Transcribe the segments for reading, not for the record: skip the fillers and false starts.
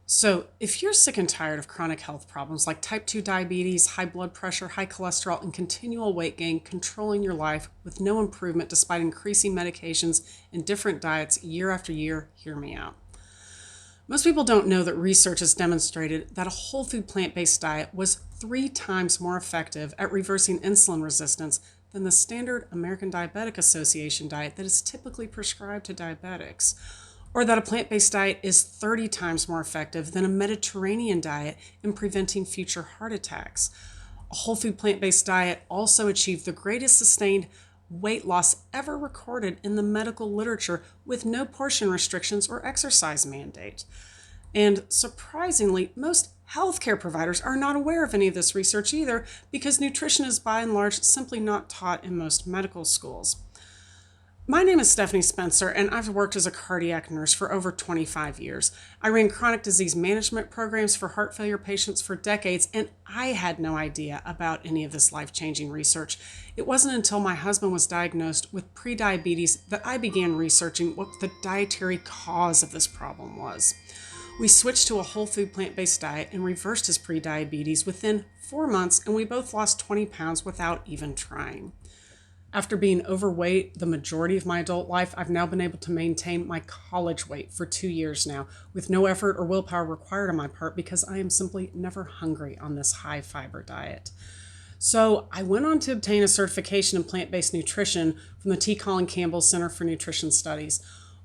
So, if you're sick and tired of chronic health problems like type 2 diabetes, high blood pressure, high cholesterol, and continual weight gain controlling your life with no improvement despite increasing medications and different diets year after year, hear me out. Most people don't know that research has demonstrated that a whole food plant-based diet was 3 times more effective at reversing insulin resistance than the standard American Diabetic Association diet that is typically prescribed to diabetics, or that a plant-based diet is 30 times more effective than a Mediterranean diet in preventing future heart attacks. A whole food plant-based diet also achieved the greatest sustained weight loss ever recorded in the medical literature with no portion restrictions or exercise mandate. And surprisingly, most healthcare providers are not aware of any of this research either because nutrition is by and large simply not taught in most medical schools. My name is Stephanie Spencer, and I've worked as a cardiac nurse for over 25 years. I ran chronic disease management programs for heart failure patients for decades, and I had no idea about any of this life-changing research. It wasn't until my husband was diagnosed with prediabetes that I began researching what the dietary cause of this problem was. We switched to a whole food plant-based diet and reversed his prediabetes within 4 months, and we both lost 20 pounds without even trying. After being overweight the majority of my adult life, I've now been able to maintain my college weight for 2 years now with no effort or willpower required on my part because I am simply never hungry on this high fiber diet. So I went on to obtain a certification in plant-based nutrition from the T. Colin Campbell Center for Nutrition Studies.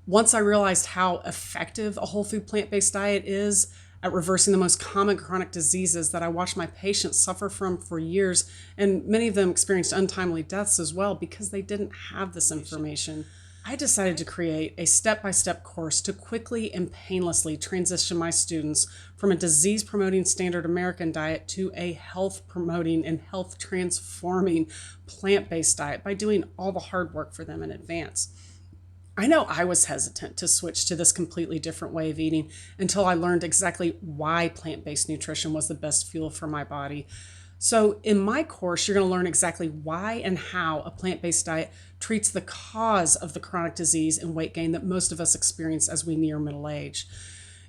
Once I realized how effective a whole food plant-based diet is at reversing the most common chronic diseases that I watched my patients suffer from for years, and many of them experienced untimely deaths as well because they didn't have this information, I decided to create a step-by-step course to quickly and painlessly transition my students from a disease-promoting standard American diet to a health-promoting and health-transforming plant-based diet by doing all the hard work for them in advance. I know I was hesitant to switch to this completely different way of eating until I learned exactly why plant-based nutrition was the best fuel for my body. So in my course, you're going to learn exactly why and how a plant-based diet treats the cause of the chronic disease and weight gain that most of us experience as we near middle age.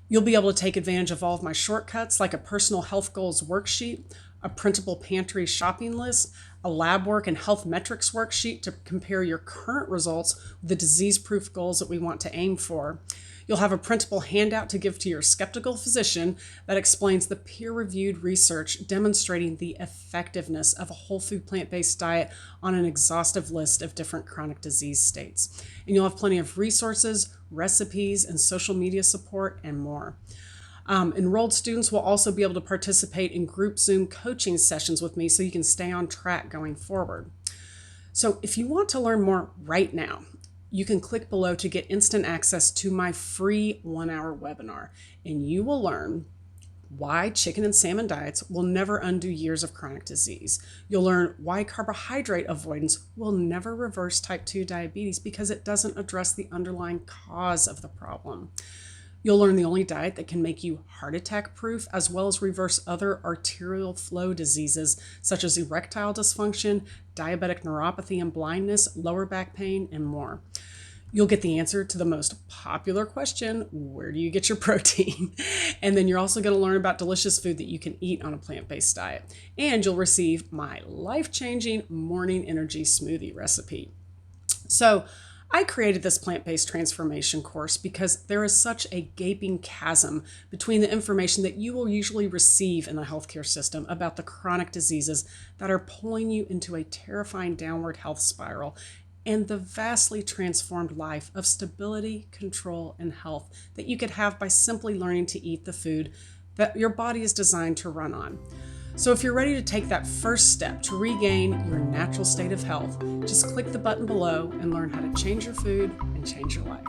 You'll be able to take advantage of all of my shortcuts like a personal health goals worksheet, a printable pantry shopping list, a lab work and health metrics worksheet to compare your current results with the disease-proof goals that we want to aim for. You'll have a printable handout to give to your skeptical physician that explains the peer-reviewed research demonstrating the effectiveness of a whole food plant-based diet on an exhaustive list of different chronic disease states. And you'll have plenty of resources, recipes, and social media support, and more. Enrolled students will also be able to participate in group Zoom coaching sessions with me so you can stay on track going forward. So if you want to learn more right now, you can click below to get instant access to my free 1-hour webinar, and you will learn why chicken and salmon diets will never undo years of chronic disease. You'll learn why carbohydrate avoidance will never reverse type 2 diabetes because it doesn't address the underlying cause of the problem. You'll learn the only diet that can make you heart attack proof, as well as reverse other arterial flow diseases such as erectile dysfunction, diabetic neuropathy and blindness, lower back pain, and more. You'll get the answer to the most popular question, where do you get your protein? And then you're also going to learn about delicious food that you can eat on a plant-based diet. And you'll receive my life-changing morning energy smoothie recipe. So I created this plant-based transformation course because there is such a gaping chasm between the information that you will usually receive in the healthcare system about the chronic diseases that are pulling you into a terrifying downward health spiral and the vastly transformed life of stability, control, and health that you could have by simply learning to eat the food that your body is designed to run on. So if you're ready to take that first step to regain your natural state of health, just click the button below and learn how to change your food and change your life.